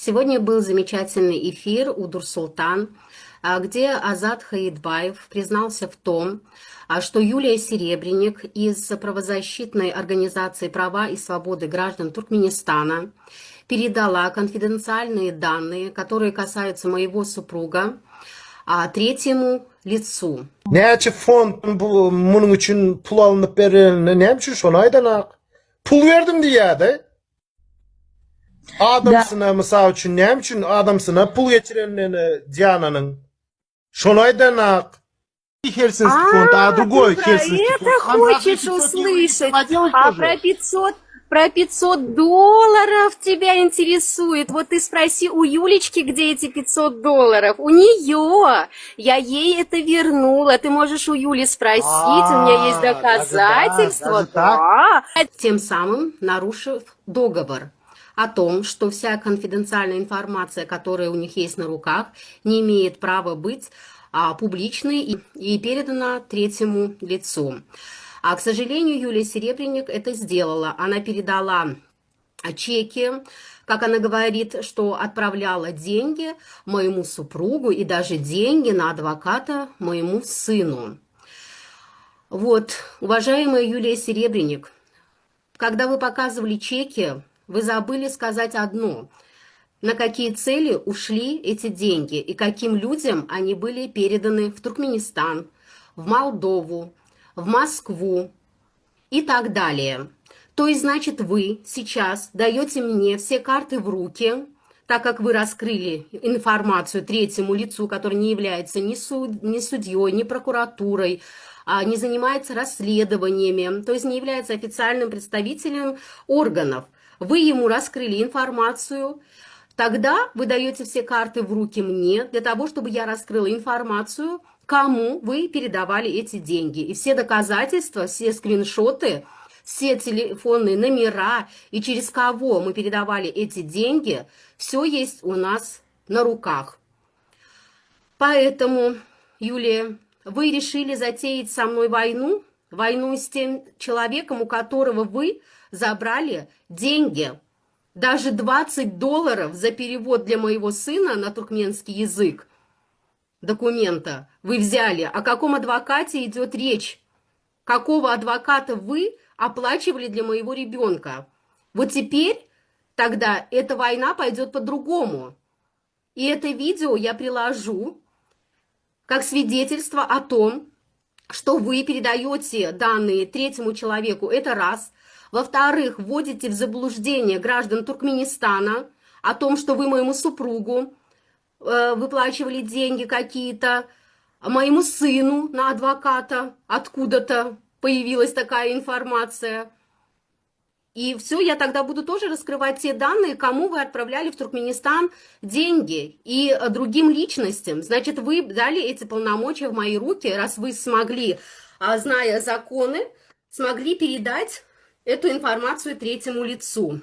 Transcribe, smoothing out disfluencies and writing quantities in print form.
Сегодня был замечательный эфир у Дурсултан, где Азат Хаидбаев признался в том, что Юлия Серебренник из правозащитной организации «Права и свободы граждан Туркменистана» передала конфиденциальные данные, которые касаются моего супруга, третьему лицу. Näçe fond bunun üçün pul alınıp berilene ne için şonu aydanak? Pul verdim diýädi. Да, Adamsyna mysal üçün ne için adamsyna pul geçirenleni Diananyň. Şonu aydanak. Хельсинский фонд, а ты другой про Хельсинский это фонд. Там разве хочешь 500 евро не услышать? проходилось А тоже? про 500 долларов тебя интересует? Вот ты спроси у Юлечки, где эти 500 долларов. У нее. Я ей это вернула. Ты можешь у Юли спросить. У меня есть доказательства. Даже так? Да. Тем самым нарушив договор о том, что вся конфиденциальная информация, которая у них есть на руках, не имеет права быть публичной и передана третьему лицу. К сожалению, Юлия Серебренник это сделала. Она передала чеки, как она говорит, что отправляла деньги моему супругу и даже деньги на адвоката моему сыну. Вот, уважаемая Юлия Серебренник, когда вы показывали чеки, вы забыли сказать одно: на какие цели ушли эти деньги и каким людям они были переданы в Туркменистан, в Молдову, в Москву и так далее. То есть, значит, вы сейчас даете мне все карты в руки, так как вы раскрыли информацию третьему лицу, который не является ни судьей, ни прокуратурой, не занимается расследованиями, то есть не является официальным представителем органов. Вы ему раскрыли информацию, тогда вы даете все карты в руки мне, для того, чтобы я раскрыла информацию, кому вы передавали эти деньги. И все доказательства, все скриншоты, все телефонные номера и через кого мы передавали эти деньги, все есть у нас на руках. Поэтому, Юлия, вы решили затеять со мной войну с тем человеком, у которого вы забрали деньги. Даже 20 долларов за перевод для моего сына на туркменский язык документа вы взяли. О каком адвокате идет речь? Какого адвоката вы оплачивали для моего ребенка? Вот теперь тогда эта война пойдет по-другому. И это видео я приложу как свидетельство о том, что вы передаете данные третьему человеку. Это раз. Во-вторых, вводите в заблуждение граждан Туркменистана о том, что вы моему супругу выплачивали деньги какие-то, моему сыну на адвоката откуда-то появилась такая информация. И все, я тогда буду тоже раскрывать те данные, кому вы отправляли в Туркменистан деньги и другим личностям. Значит, вы дали эти полномочия в мои руки, раз вы смогли, зная законы, смогли передать эту информацию третьему лицу.